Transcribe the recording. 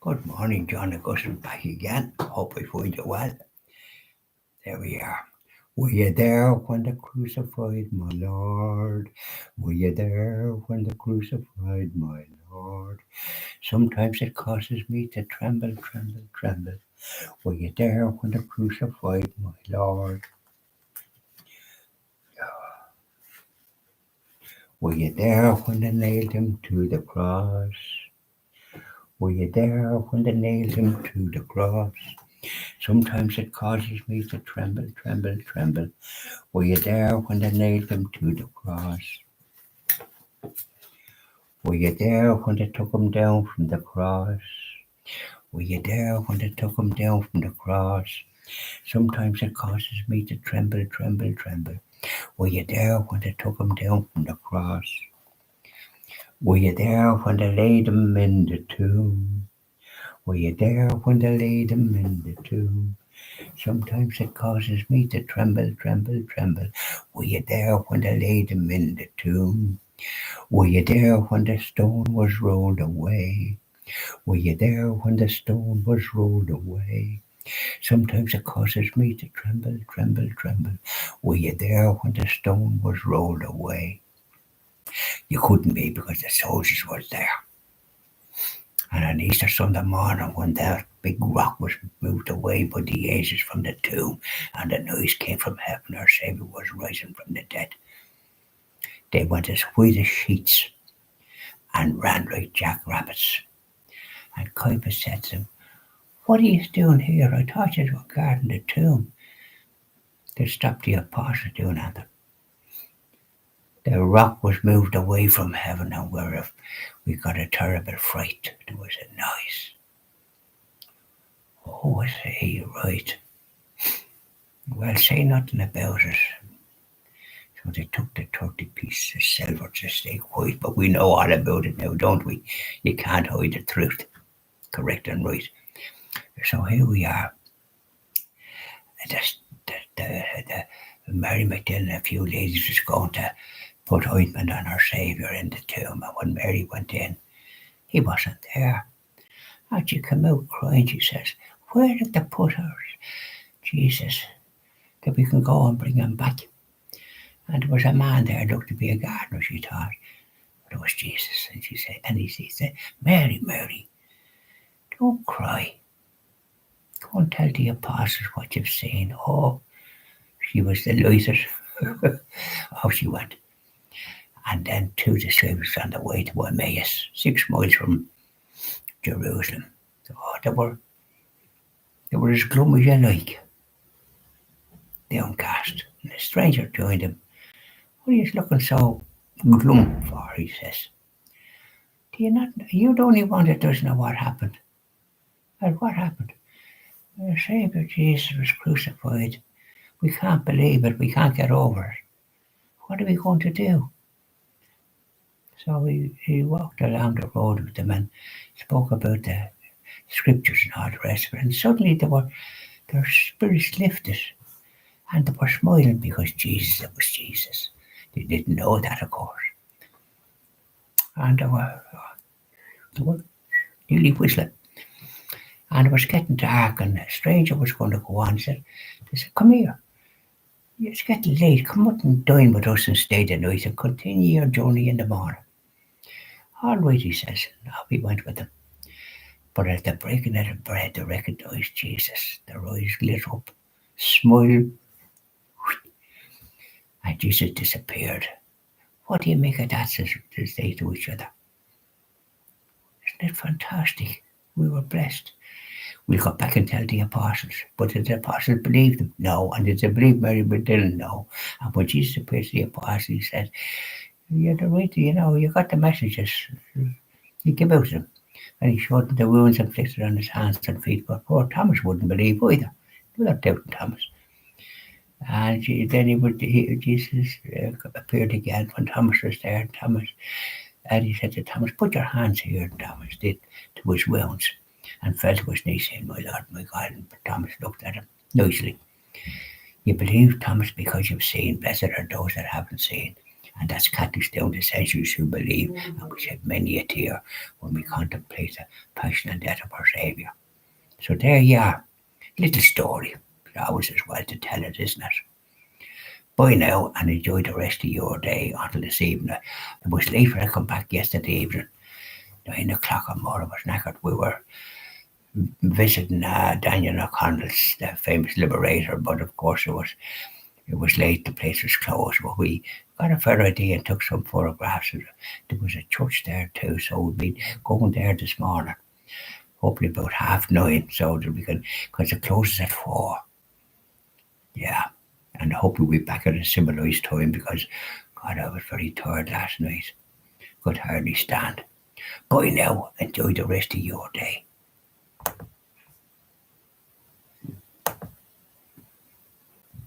Good morning, John Augustine, back again. Hope I find you well. There we are. Were you there when they crucified my Lord? Were you there when they crucified my Lord? Sometimes it causes me to tremble, tremble, tremble. Were you there when they crucified my Lord? Were you there when they nailed him to the cross? Were you there when they nailed him to the cross? Sometimes it causes me to tremble, tremble, tremble. Were you there when they nailed him to the cross? Were you there when they took him down from the cross? Were you there when they took him down from the cross? Sometimes it causes me to tremble, tremble, tremble. Were you there when they took him down from the cross? Were you there when they laid him in the tomb? Were you there when they laid him in the tomb? Sometimes it causes me to tremble, tremble, tremble. Were you there when they laid him in the tomb? Were you there when the stone was rolled away? Were you there when the stone was rolled away? Sometimes it causes me to tremble, tremble, tremble. Were you there when the stone was rolled away? You couldn't be because the soldiers were there. And on Easter Sunday morning, when that big rock was moved away by the angels from the tomb, and the noise came from heaven, our Saviour was rising from the dead, they went as white as sheets and ran like jackrabbits. And Caiaphas said to them, "What are you doing here? I thought you were guarding the tomb." They stopped the apostles doing anything. The rock was moved away from heaven, and we got a terrible fright. There was a noise. Oh, I say, you're right. Well, say nothing about it. So they took the 30 pieces of silver to stay quiet, but we know all about it now, don't we? You can't hide the truth, correct and right. So here we are. The Mary Magdalene and a few ladies was going to put ointment on her Saviour in the tomb, and when Mary went in, he wasn't there. And she came out crying. She says, "Where did they put her Jesus, that we can go and bring him back?" And there was a man there, looked to be a gardener, she thought, but it was Jesus. And he said, "Mary, Mary, don't cry. Go and tell the apostles what you've seen." Oh, she was delighted. Off she went. And then two disciples on the way to Emmaus, 6 miles from Jerusalem. Oh, they were as glum as you like, downcast. And a stranger joined him. "What are you looking so glum for?" he says. You're the only one that doesn't know what happened. Well, what happened? The Saviour Jesus was crucified. We can't believe it. We can't get over it. What are we going to do? So he walked along the road with them and spoke about the scriptures and all the rest of it. And suddenly their spirits lifted and they were smiling because it was Jesus. They didn't know that, of course. And they were nearly whistling. And it was getting dark, and a stranger was going to go on. They said, "Come here. It's getting late. Come out and dine with us and stay the night and continue your journey in the morning." "All right," he says, and off he went with them. But at the breaking of the bread, they recognised Jesus. Their eyes lit up, smiled, and Jesus disappeared. "What do you make of that?" says they to each other. "Isn't it fantastic? We were blessed. We'll go back and tell the apostles." But did the apostles believe them? No. And did they believe Mary Magdalene? No. And when Jesus appeared to the apostles, he said, "You're the right, you got the messages. You give out to them." And he showed them the wounds inflicted on his hands and feet. But poor Thomas wouldn't believe either. They were doubting Thomas. And then Jesus appeared again when Thomas was there. And he said to Thomas, "Put your hands here." And Thomas did to his wounds and fell to his knees, saying, "My Lord, my God." And Thomas looked at him nicely. "You believe, Thomas, because you've seen. Blessed are those that haven't seen." And that's Catholics down to centuries who believe, and we shed many a tear when we contemplate the passion and death of our Saviour. So there you are, little story. It's always as well to tell it, isn't it? Bye now and enjoy the rest of your day until this evening. It was late when I come back yesterday evening. 9 o'clock or more, I was knackered. We were visiting Daniel O'Connell's, the famous liberator, but of course it was late, the place was closed, but we got a fair idea and took some photographs. There was a church there too, so we'll be going there this morning, hopefully about 9:30, so that we can, because it closes at 4. Yeah, and I hope we'll be back at a civilized time because, God, I was very tired last night. Could hardly stand. Bye now, enjoy the rest of your day.